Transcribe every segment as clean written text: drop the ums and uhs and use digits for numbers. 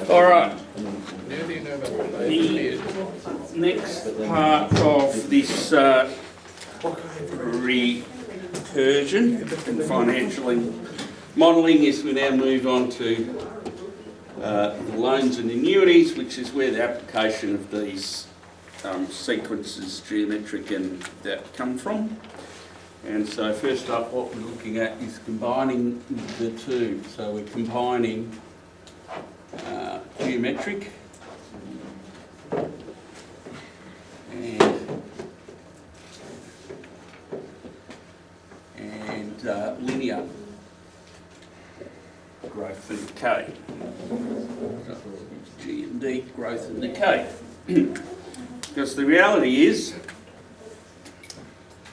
All right. Now do you know about the The next part of this recursion and financial modelling is we now move on to the loans and annuities, which is where the application of these sequences, geometric and that come from. And so first up what we're looking at is combining the two. So we're combining geometric and linear growth and decay. So G and D, growth and decay. Because the reality is,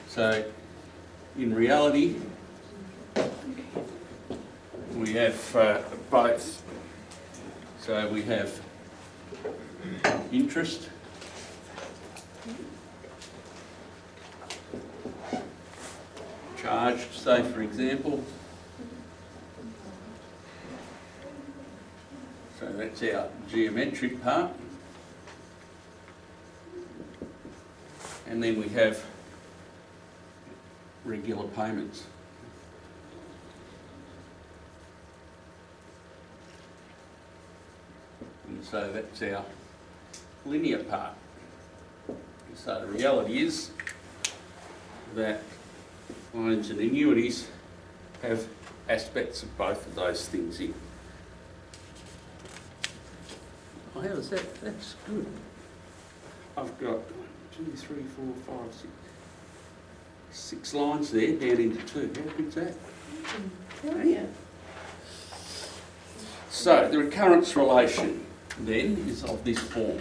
so in reality, we have both. So we have interest, charge, say for example. So that's our geometric part. And then we have regular payments. And so that's our linear part. So the reality is that loans and annuities have aspects of both of those things in. Oh, how is that? That's good. I've got 1, 2, 3, 4, 5, 6 lines there down into 2. How good's that? Oh, yeah. So the recurrence relation then is of this form.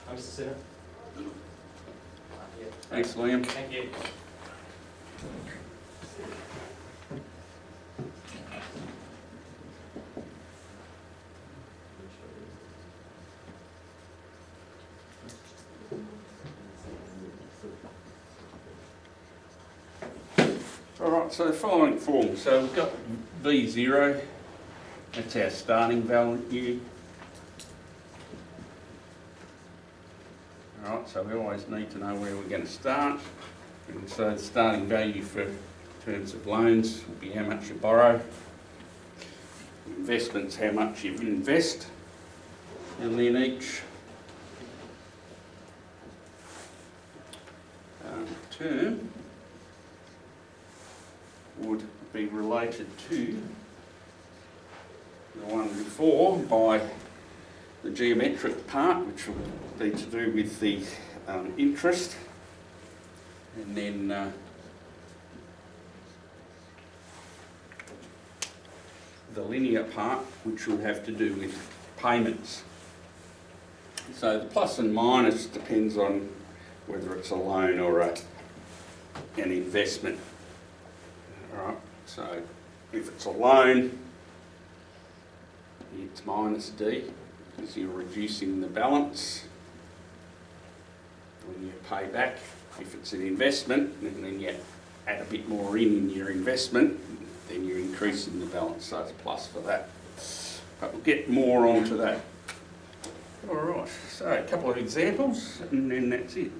I'm Mr. Synno. Thanks, Liam. Thank you. Alright, so the following form. So we've got V0, that's our starting value. Alright, so we always need to know where we're going to start. And so the starting value for terms of loans will be how much you borrow. Investments, how much you invest. And then each term would be related to the one before by the geometric part, which will be to do with the interest, and then the linear part, which will have to do with payments. So the plus and minus depends on whether it's a loan or an investment. Alright, so if it's a loan, it's minus D, because you're reducing the balance when you pay back. If it's an investment, and then you add a bit more in your investment, then you're increasing the balance, so it's plus for that. But we'll get more onto that. Alright, so a couple of examples, and then that's it.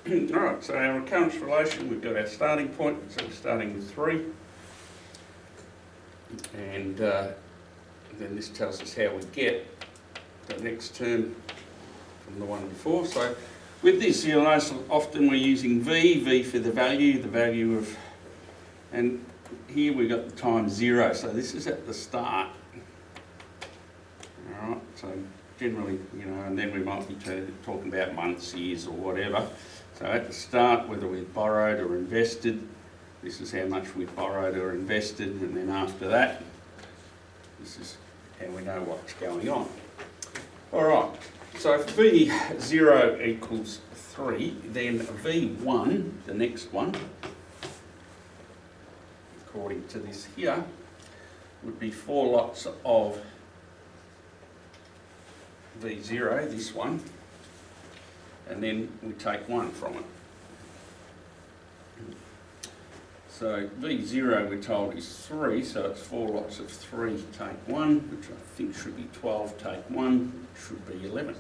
Alright, so our recurrence relation, we've got our starting point, so we're starting with 3. And then this tells us how we get the next term from the one before. So with this, you'll notice often we're using V for the value of, and here we've got the time 0, so this is at the start. Alright, so generally, you know, and then we might be talking about months, years or whatever. So at the start, whether we've borrowed or invested, this is how much we've borrowed or invested, and then after that, this is how we know what's going on. Alright, so if V0 equals 3, then V1, the next one, according to this here, would be 4 lots of V0, this one, and then we take 1 from it. So V0 we're told is 3, so it's 4 lots of 3 take 1, which I think should be 12 take 1, which should be 11.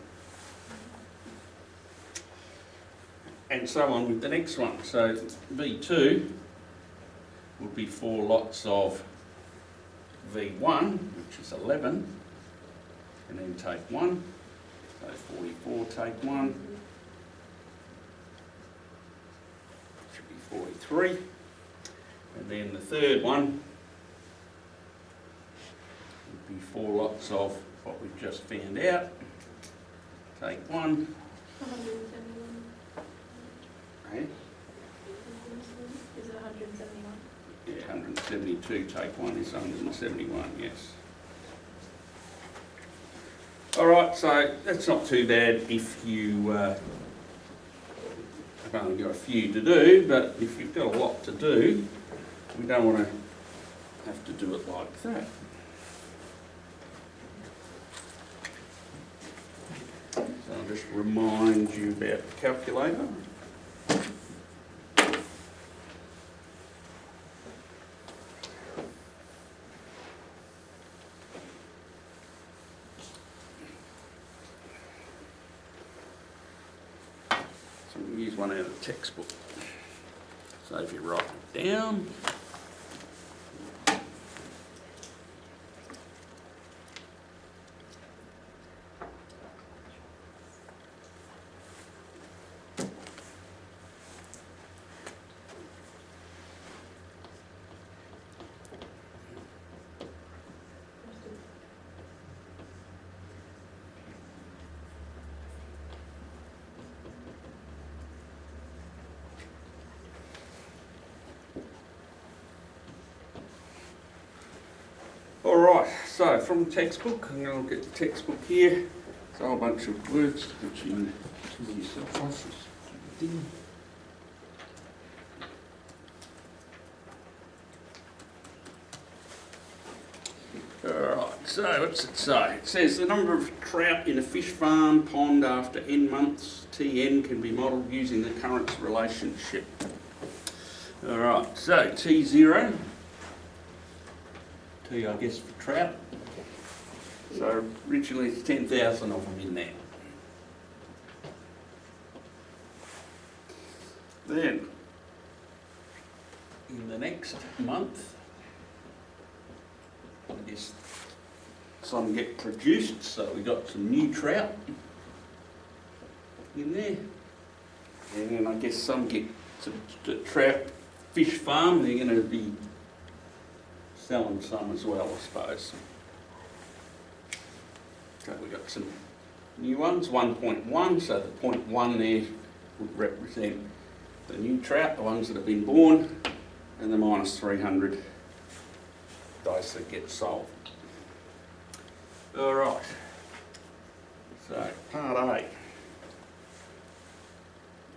And so on with the next one. So V2 would be 4 lots of V1, which is 11, and then take 1, so 44 take 1, should be 43, and then the third one would be 4 lots of what we've just found out, take 1, 171. right? Is it 171? Yeah, 172 take 1 is 171, yes. Alright, so that's not too bad if you have only got a few to do, but if you've got a lot to do, we don't want to have to do it like that. So I'll just remind you about the calculator. So we'll use one out of the textbook. So if you write it down, alright, so from the textbook, I'm going to look at the textbook here. It's a whole bunch of words which you can yourself off. Alright, so what's it say? It says the number of trout in a fish farm pond after n months, Tn, can be modelled using the recurrence relationship. Alright, so T0. T, I guess, for trout. So originally it's 10,000 of them in there. Then, in the next month, I guess some get produced, so we got some new trout in there. And then I guess some get to trout fish farm, they're going to be selling some as well, I suppose. So we've got some new ones, 1.1, so the 0.1 there would represent the new trout, the ones that have been born, and the minus 300, those that get sold. Alright, so part A.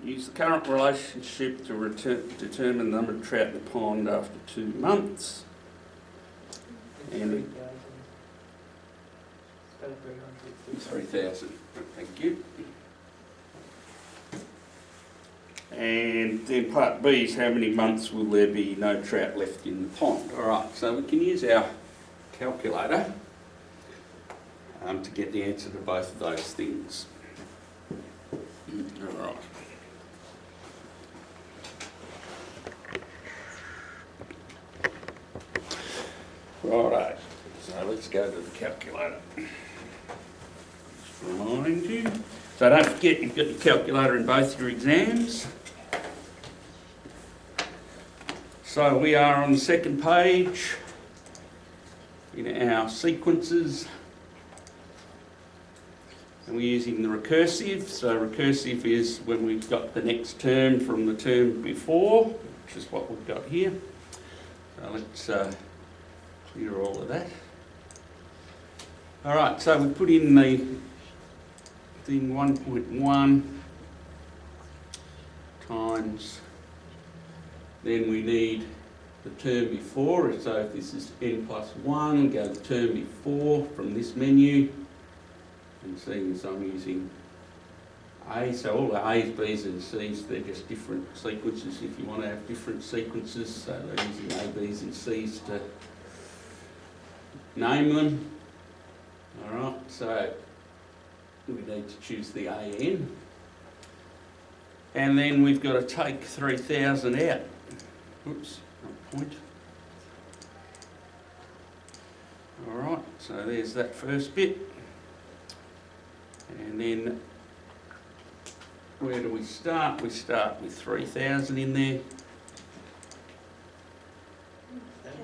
Use the current relationship to determine the number of trout in the pond after 2 months. And 3,000, thank you. And then part B is how many months will there be no trout left in the pond. Alright, so we can use our calculator to get the answer to both of those things. Alright. Righto, so let's go to the calculator. Remind you. So don't forget you've got your calculator in both your exams. So we are on the second page in our sequences. And we're using the recursive. So recursive is when we've got the next term from the term before, which is what we've got here. So let's clear all of that. All right, so we put in the thing 1.1 times, then we need the term before. So if this is n plus 1, go the term before from this menu. And seeing as I'm using A, so all the A's, B's and C's, they're just different sequences if you want to have different sequences. So they're using A, B's and C's to name them. Alright, so we need to choose the AN. And then we've got to take 3,000 out. Oops, wrong point. Alright, so there's that first bit. And then, where do we start? We start with 3,000 in there.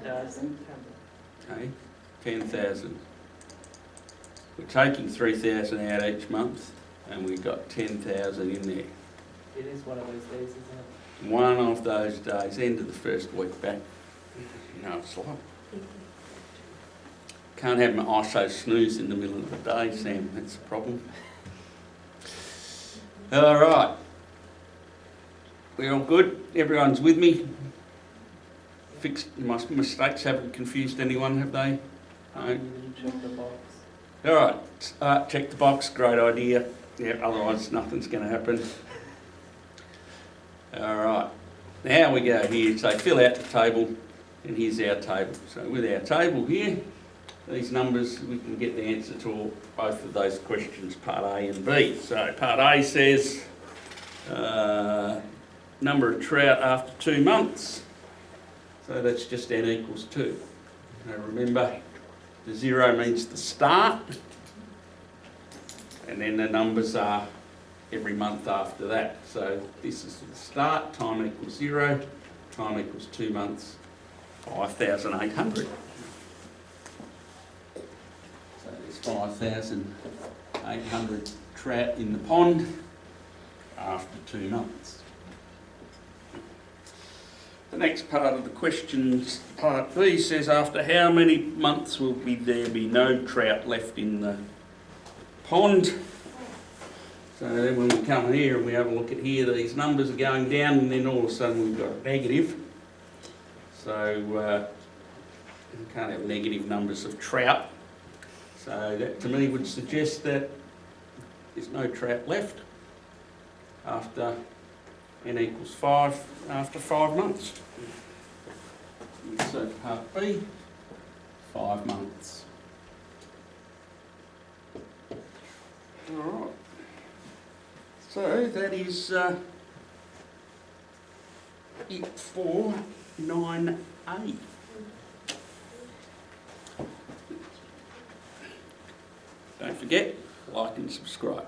10,000. Okay, 10,000. We're taking 3,000 out each month, and we've got 10,000 in there. It is one of those days, isn't it? One of those days, end of the first week back. You know, it's like, can't have my ISO snooze in the middle of the day, Sam, that's the problem. All right. We're all good? Everyone's with me? Fixed my mistakes, haven't confused anyone, have they? No? Check the box. All right, check the box, great idea. Yeah, otherwise nothing's going to happen. All right, now we go here, so fill out the table, and here's our table. So with our table here, these numbers, we can get the answer to both of those questions, part A and B. So part A says, number of trout after 2 months. So that's just n equals 2. Now remember, the 0 means the start, and then the numbers are every month after that. So this is the start, time equals 0, time equals 2 months, 5,800. So there's 5,800 trout in the pond after 2 months. The next part of the questions, part B, says after how many months will there be no trout left in the pond? So then when we come here and we have a look at here, these numbers are going down, and then all of a sudden we've got a negative. So we can't have negative numbers of trout. So that to me would suggest that there's no trout left after n equals 5 after 5 months. So part B, 5 months. Alright. So that is it for 9A. Don't forget, like and subscribe.